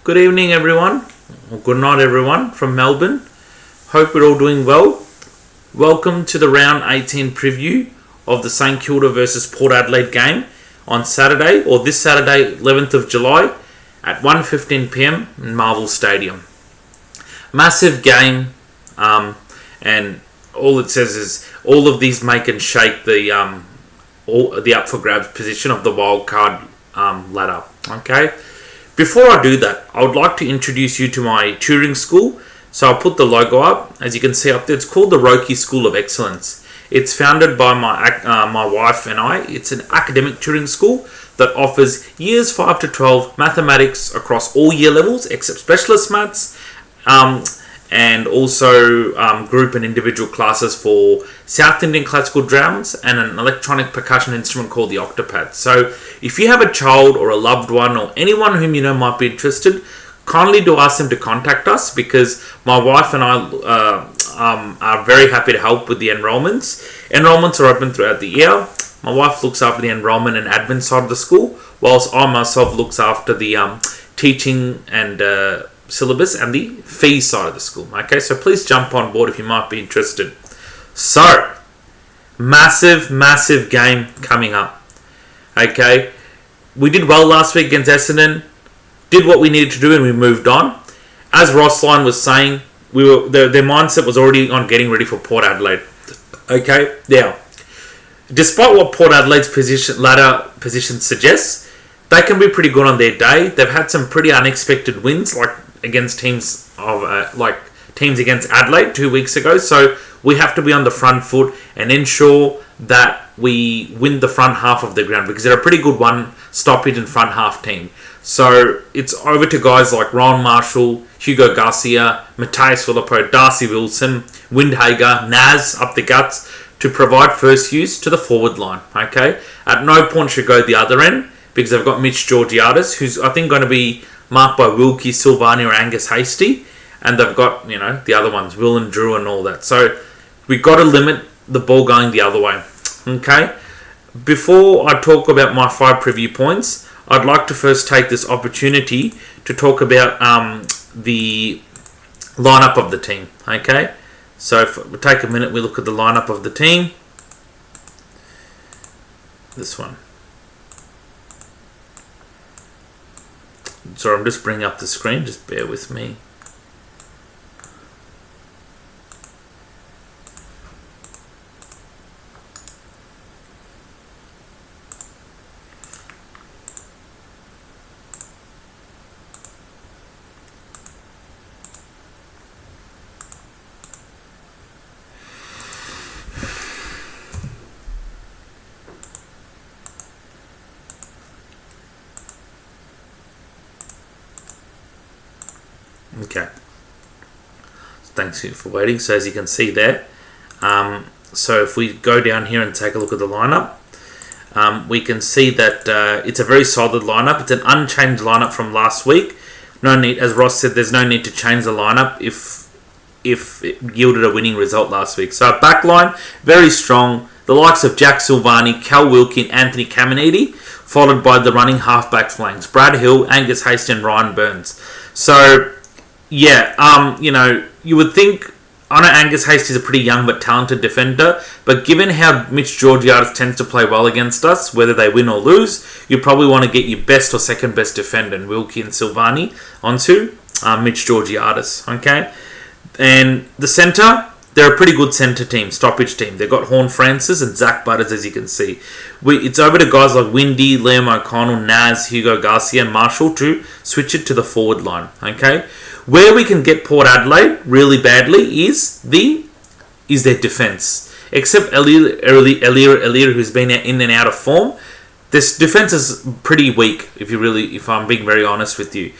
Good evening, everyone. Or good night, everyone, from Melbourne. Hope we're all doing well. Welcome to the round 18 preview of the St Kilda versus Port Adelaide game on Saturday, or this Saturday, 11th of July at 1:15 p.m. in Marvel Stadium. Massive game, and all it says is all of these make and shake the up for grabs position of the wild card ladder. Okay. Before I do that, I would like to introduce you to my touring school. So I'll put the logo up. As you can see up there, it's called the Roki School of Excellence. It's founded by my wife and I. It's an academic touring school that offers years 5 to 12 mathematics across all year levels except specialist maths, and also group and individual classes for South Indian classical drums and an electronic percussion instrument called the octopad. So if you have a child or a loved one or anyone whom you know might be interested, kindly do ask them to contact us, because my wife and I are very happy to help with the enrollments. Enrollments are open throughout the year. My wife looks after the enrollment and admin side of the school, whilst I myself looks after the teaching and syllabus and the fee side of the school. Okay, so please jump on board if you might be interested. So, massive game coming up. Okay, we did well last week against Essendon. Did what we needed to do and we moved on. As Rossline was saying, their mindset was already on getting ready for Port Adelaide. Okay, now, despite what Port Adelaide's ladder position suggests, they can be pretty good on their day. They've had some pretty unexpected wins, like against teams against Adelaide 2 weeks ago. So we have to be on the front foot and ensure that we win the front half of the ground, because they're a pretty good one stoppage and front half team. So it's over to guys like Ron Marshall, Hugo Garcia, Matthias Filippo, Darcy Wilson, Windhager, Naz up the guts to provide first use to the forward line. Okay, at no point should go the other end, because they've got Mitch Georgiadis, who's I think going to be marked by Wilkie, Silvani or Angus Hasty, and they've got the other ones, Will and Drew and all that. So we've got to limit the ball going the other way. Okay, before I talk about my 5 preview points, I'd like to first take this opportunity to talk about the lineup of the team. Okay, so if we take a minute, we look at the lineup of the team. This one. Sorry, I'm just bringing up the screen. Just bear with me. Okay, thanks for waiting. So as you can see there, so if we go down here and take a look at the lineup, we can see that it's a very solid lineup. It's an unchanged lineup from last week. No need, as Ross said, there's no need to change the lineup if it yielded a winning result last week. So our back line, very strong. The likes of Jack Silvani, Cal Wilkie and Anthony Caminiti, followed by the running halfback flanks, Brad Hill, Angus Hasty and Ryan Burns. So yeah, you would think, I know Angus Hasty is a pretty young but talented defender, but given how Mitch Georgiadis tends to play well against us, whether they win or lose, you probably want to get your best or second best defender, and Wilkie and Silvani, onto Mitch Georgiadis, okay? And the centre, they're a pretty good centre team, stoppage team. They've got Horn Francis and Zach Butters, as you can see. It's over to guys like Windy, Liam O'Connell, Naz, Hugo Garcia and Marshall to switch it to the forward line, okay? Where we can get Port Adelaide really badly is their defence. Except Elir, who's been in and out of form, this defence is pretty weak, if I'm being very honest with you.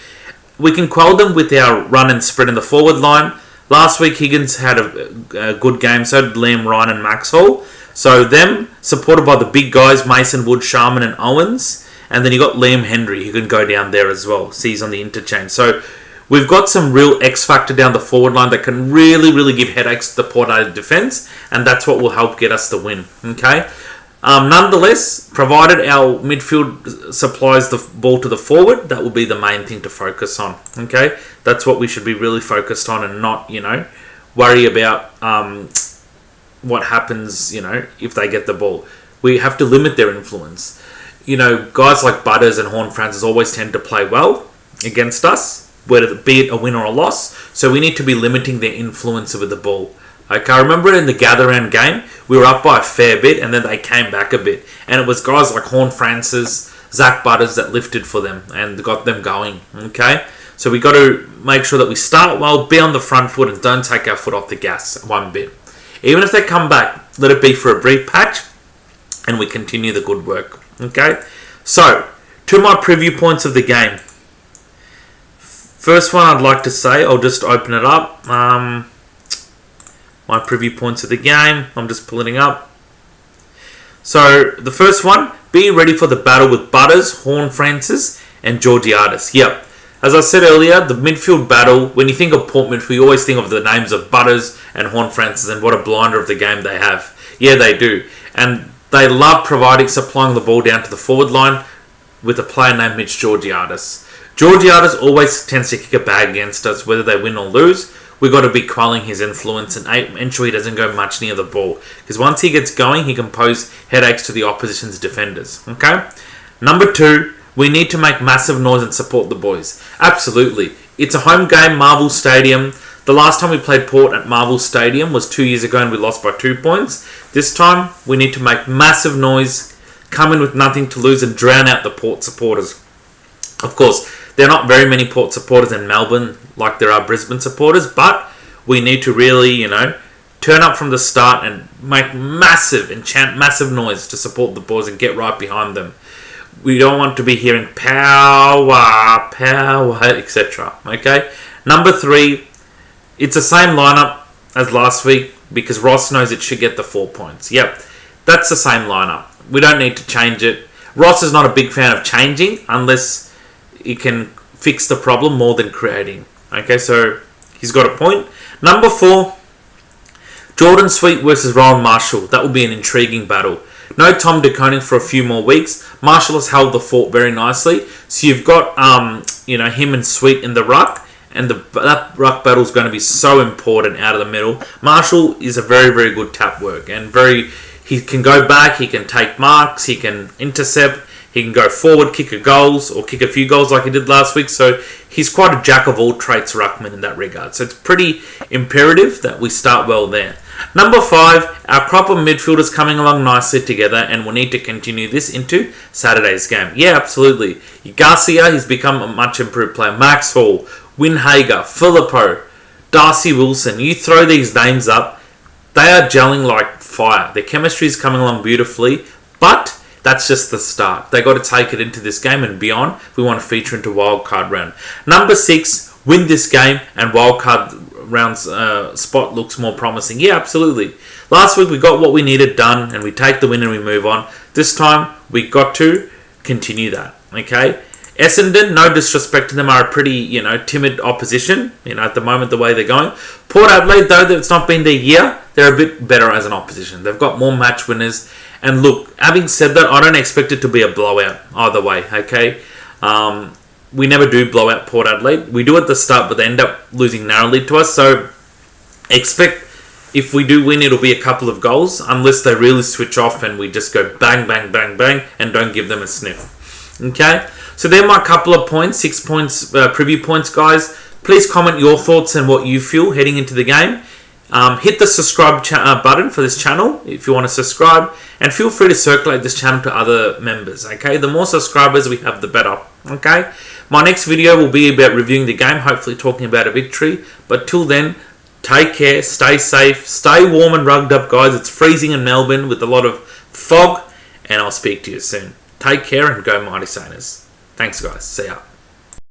We can quell them with our run and spread in the forward line. Last week, Higgins had a good game, so did Liam, Ryan and Maxwell. So them, supported by the big guys, Mason Wood, Sharman and Owens. And then you got Liam Hendry, who can go down there as well. See, he's on the interchange. So we've got some real X factor down the forward line that can really give headaches to the Port Adelaide defence, and that's what will help get us the win. Okay, Nonetheless, provided our midfield supplies the ball to the forward, that will be the main thing to focus on. Okay, that's what we should be really focused on, and not, worry about what happens, if they get the ball. We have to limit their influence. Guys like Butters and Horn Francis always tend to play well against us, whether it be a win or a loss. So we need to be limiting their influence with the ball. Okay, I remember in the gather round game, we were up by a fair bit, and then they came back a bit. And it was guys like Horn Francis, Zach Butters that lifted for them and got them going. Okay, so we got to make sure that we start well, be on the front foot, and don't take our foot off the gas one bit. Even if they come back, let it be for a brief patch, and we continue the good work. Okay, so to my preview points of the game. First one I'd like to say, I'll just open it up. My preview points of the game. I'm just pulling it up. So the first one, be ready for the battle with Butters, Horn Francis, and Georgiades. Yep. As I said earlier, the midfield battle, when you think of Port midfield, you always think of the names of Butters and Horn Francis, and what a blinder of the game they have. Yeah, they do. And they love supplying the ball down to the forward line with a player named Mitch Georgiades. Georgiades always tends to kick a bag against us, whether they win or lose. We've got to be quelling his influence and ensure he doesn't go much near the ball. Because once he gets going, he can pose headaches to the opposition's defenders. Okay? Number 2, we need to make massive noise and support the boys. Absolutely. It's a home game, Marvel Stadium. The last time we played Port at Marvel Stadium was 2 years ago, and we lost by 2 points. This time, we need to make massive noise, come in with nothing to lose, and drown out the Port supporters. Of course, there are not very many Port supporters in Melbourne like there are Brisbane supporters, but we need to really, turn up from the start and make and chant massive noise to support the boys and get right behind them. We don't want to be hearing power, etc. Okay? Number 3, it's the same lineup as last week because Ross knows it should get the 4 points. Yep, that's the same lineup. We don't need to change it. Ross is not a big fan of changing unless he can fix the problem more than creating. Okay, so he's got a point. Number 4, Jordan Sweet versus Rowan Marshall. That will be an intriguing battle. No Tom De Koning for a few more weeks. Marshall has held the fort very nicely. So you've got him and Sweet in the ruck. And that ruck battle is going to be so important out of the middle. Marshall is a very, very good tap work. And he can go back, he can take marks, he can intercept. He can go forward, kick a few goals like he did last week. So he's quite a jack of all trades ruckman in that regard. So it's pretty imperative that we start well there. Number 5, our crop of midfielders coming along nicely together, and we'll need to continue this into Saturday's game. Yeah, absolutely. Garcia, he's become a much improved player. Max Hall, Winhager, Filippo, Darcy Wilson. You throw these names up, they are gelling like fire. Their chemistry is coming along beautifully, but that's just the start. They got to take it into this game and beyond if we want to feature into wildcard round. Number 6, win this game, and wildcard round's spot looks more promising. Yeah, absolutely. Last week we got what we needed done, and we take the win and we move on. This time we got to continue that. Okay. Essendon, no disrespect to them, are a pretty timid opposition. At the moment the way they're going. Port Adelaide, though it's not been their year, they're a bit better as an opposition. They've got more match winners. And look, having said that, I don't expect it to be a blowout either way, okay? We never do blow out Port Adelaide. We do at the start, but they end up losing narrowly to us. So expect if we do win, it'll be a couple of goals, unless they really switch off and we just go bang, bang, bang, bang, and don't give them a sniff. Okay? So they're my couple of points, 6 points, preview points, guys. Please comment your thoughts and what you feel heading into the game. Hit the subscribe button for this channel if you want to subscribe, and feel free to circulate this channel to other members. Okay, the more subscribers we have, the better. Okay, my next video will be about reviewing the game, hopefully talking about a victory. But till then, take care, stay safe, stay warm and rugged up, guys. It's freezing in Melbourne with a lot of fog, and I'll speak to you soon. Take care and go Mighty Saints. Thanks, guys. See ya.